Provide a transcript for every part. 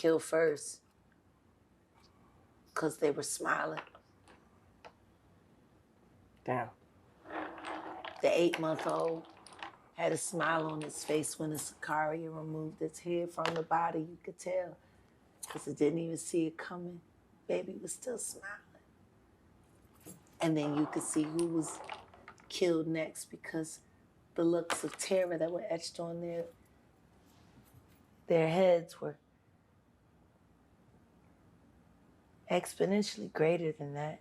killed first because they were smiling. Damn. The 8-month-old had a smile on his face when the Sicario removed its head from the body. You could tell because it didn't even see it coming. Baby was still smiling. And then you could see who was killed next because the looks of terror that were etched on their heads were exponentially greater than that.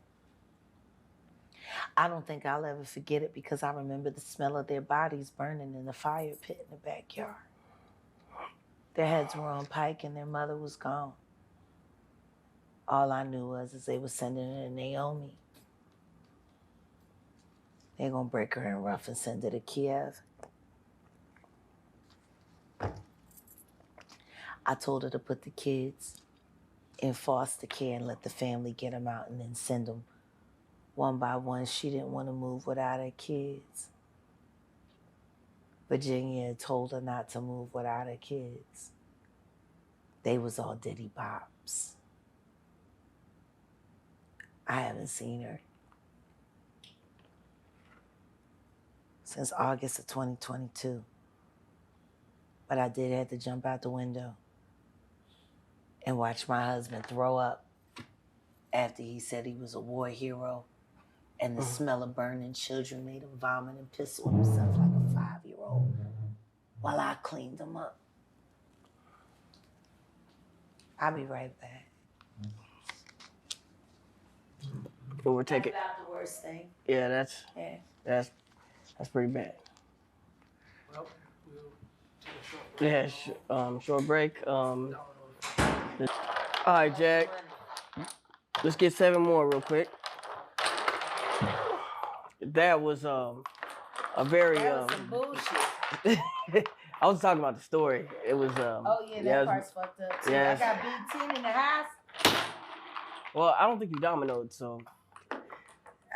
I don't think I'll ever forget it because I remember the smell of their bodies burning in the fire pit in the backyard. Their heads were on pike and their mother was gone. All I knew was they were sending her to Naomi. They're gonna break her in rough and send her to Kiev. I told her to put the kids in foster care and let the family get them out and then send them one by one. She didn't want to move without her kids. Virginia had told her not to move without her kids. They was all Diddy Bops. I haven't seen her since August of 2022. But I did have to jump out the window and watch my husband throw up after he said he was a war hero and the smell of burning children made him vomit and piss on himself like a 5-year-old while I cleaned him up. I'll be right back. But we'll take it. That's about the worst thing. Yeah, that's pretty bad. Well, we'll take a short break. Yeah, short break. All right, Jack. Let's get 7 more real quick. That was a very That was some bullshit. I was talking about the story. It was Oh yeah, that part's fucked up too. Yes. I got Big 10 in the house. Well, I don't think you dominoed, so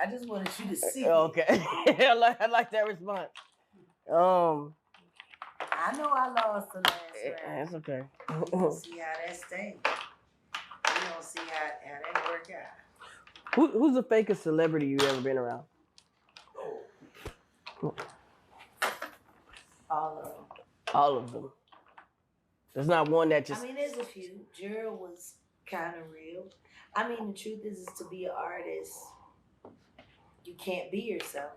I just wanted you to see. okay. I like that response. I know I lost the last round. It's okay. We gonna see how that stays. We gonna see how that work out. Who's the fakest celebrity you ever been around? All of them. All of them. There's not one that just. I mean, there's a few. Gerald was kind of real. I mean, the truth is to be an artist, you can't be yourself.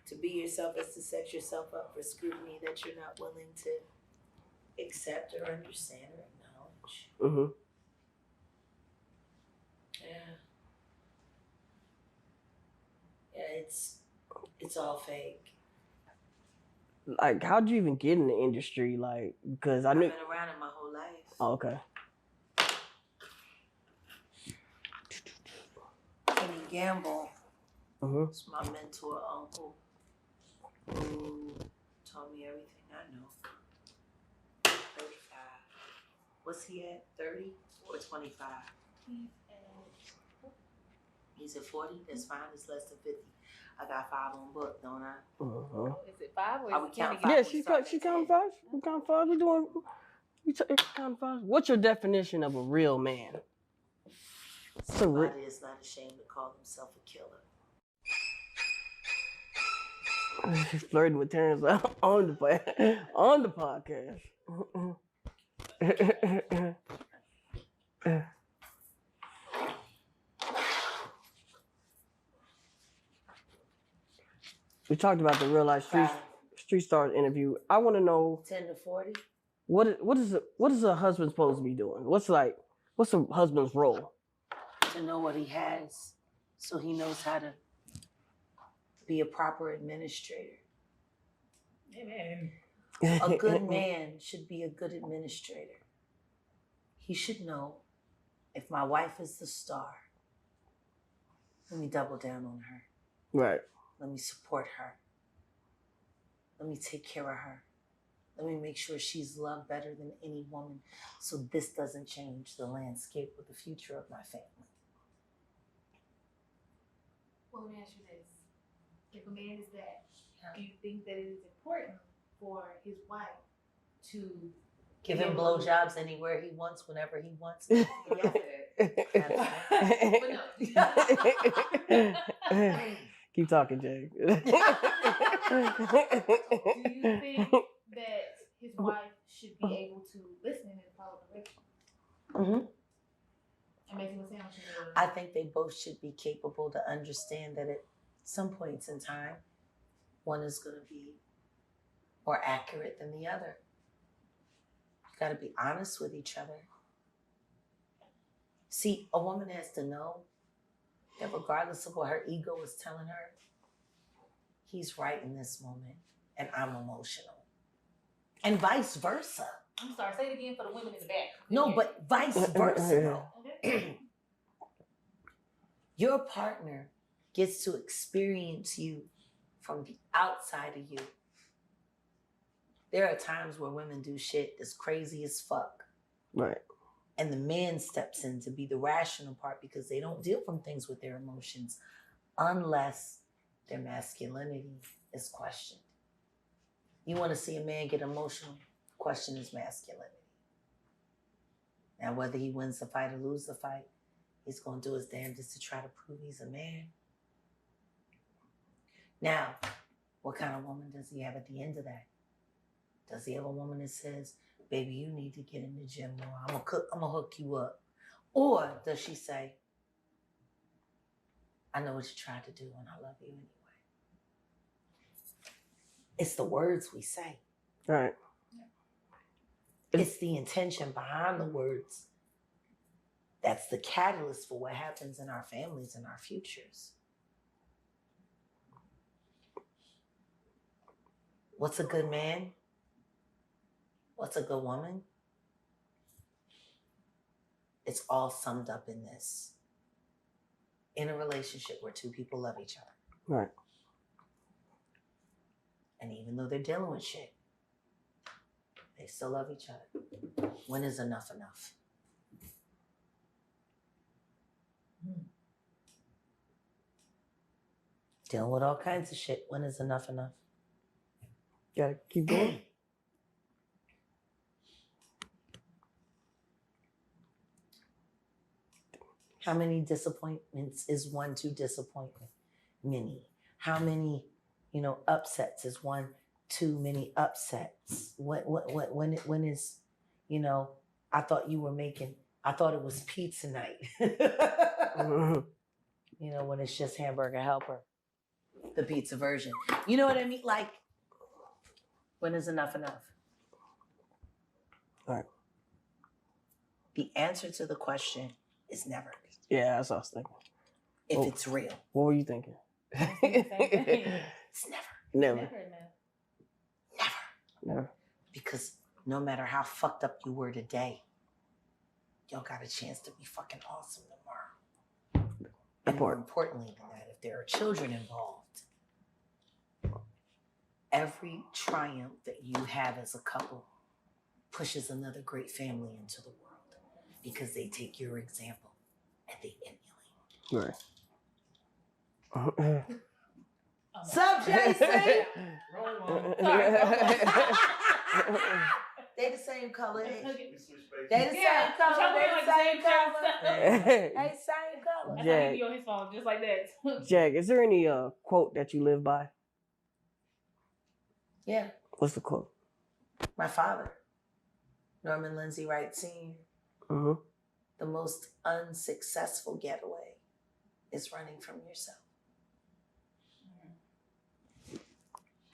To be yourself is to set yourself up for scrutiny that you're not willing to accept or understand or acknowledge. Mm-hmm. Yeah, it's all fake. Like, how'd you even get in the industry? Like, because I knew. I've been around it my whole life. Oh, okay. Kenny Gamble Mm-hmm. was my mentor uncle who taught me everything I know. 35. What's he at? 30 or 25? He's at 40? That's fine. It's less than 50. I got 5 on book, don't I? Uh-huh. Is it 5 or Are we is it 10 counting again? five? Yeah, she counting 5. We counting 5. We doing. We counting 5. What's your definition of a real man? Somebody is not ashamed to call himself a killer. She's flirting with Terrence on the podcast. We talked about the real life street stars interview. I want to know 10 to 40? what is a husband supposed to be doing? What's a husband's role? To know what he has so he knows how to be a proper administrator. Amen. A good man should be a good administrator. He should know if my wife is the star, let me double down on her. Right. Let me support her. Let me take care of her. Let me make sure she's loved better than any woman so this doesn't change the landscape or the future of my family. Well, let me ask you this. If a man is that, do you think that it is important for his wife to Give him blowjobs anywhere he wants, whenever he wants. Yes, but no. Keep talking, Jay. Do you think that his wife should be able to listen and follow directions? Mhm. And make him sound sure. I think they both should be capable to understand that at some points in time, one is going to be more accurate than the other. You got to be honest with each other. See, a woman has to know that regardless of what her ego is telling her, he's right in this moment and I'm emotional. And vice versa. I'm sorry, say it again for the women in the back. No, but vice versa though. Okay. Your partner gets to experience you from the outside of you. There are times where women do shit that's crazy as fuck. Right. And the man steps in to be the rational part because they don't deal from things with their emotions unless their masculinity is questioned. You want to see a man get emotional? Question his masculinity. Now, whether he wins the fight or loses the fight, he's going to do his damnedest to try to prove he's a man. Now, what kind of woman does he have at the end of that? Does he have a woman that says, baby, you need to get in the gym more. I'm gonna hook you up. Or does she say, I know what you tried to do and I love you anyway. It's the words we say. Right. It's the intention behind the words. That's the catalyst for what happens in our families and our futures. What's a good man? What's a good woman? It's all summed up in this. In a relationship where two people love each other. Right. And even though they're dealing with shit, they still love each other. When is enough enough? Dealing with all kinds of shit. When is enough enough? Gotta keep going. How many disappointments is one too disappoint many? How many, upsets is one too many upsets? When is, I thought it was pizza night. When it's just hamburger helper, the pizza version. You know what I mean? Like, when is enough enough? Right. The answer to the question is never. Yeah, that's what I was thinking. If it's real. What were you thinking? It's never. Never. Never. Because no matter how fucked up you were today, y'all got a chance to be fucking awesome tomorrow. And more importantly than that, if there are children involved, every triumph that you have as a couple pushes another great family into the world because they take your example and they emulate. Right. Sup, JC? They the same color. They the same color. Hey, same color. Jack. Be on his phone just like that. Jack, is there any quote that you live by? Yeah, What's the quote? my father, Norman Lindsay Wright Sr. Mm-hmm. The most unsuccessful getaway is running from yourself.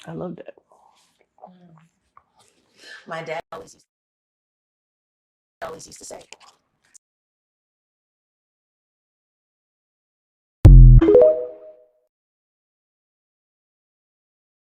I love that. My dad always used to say,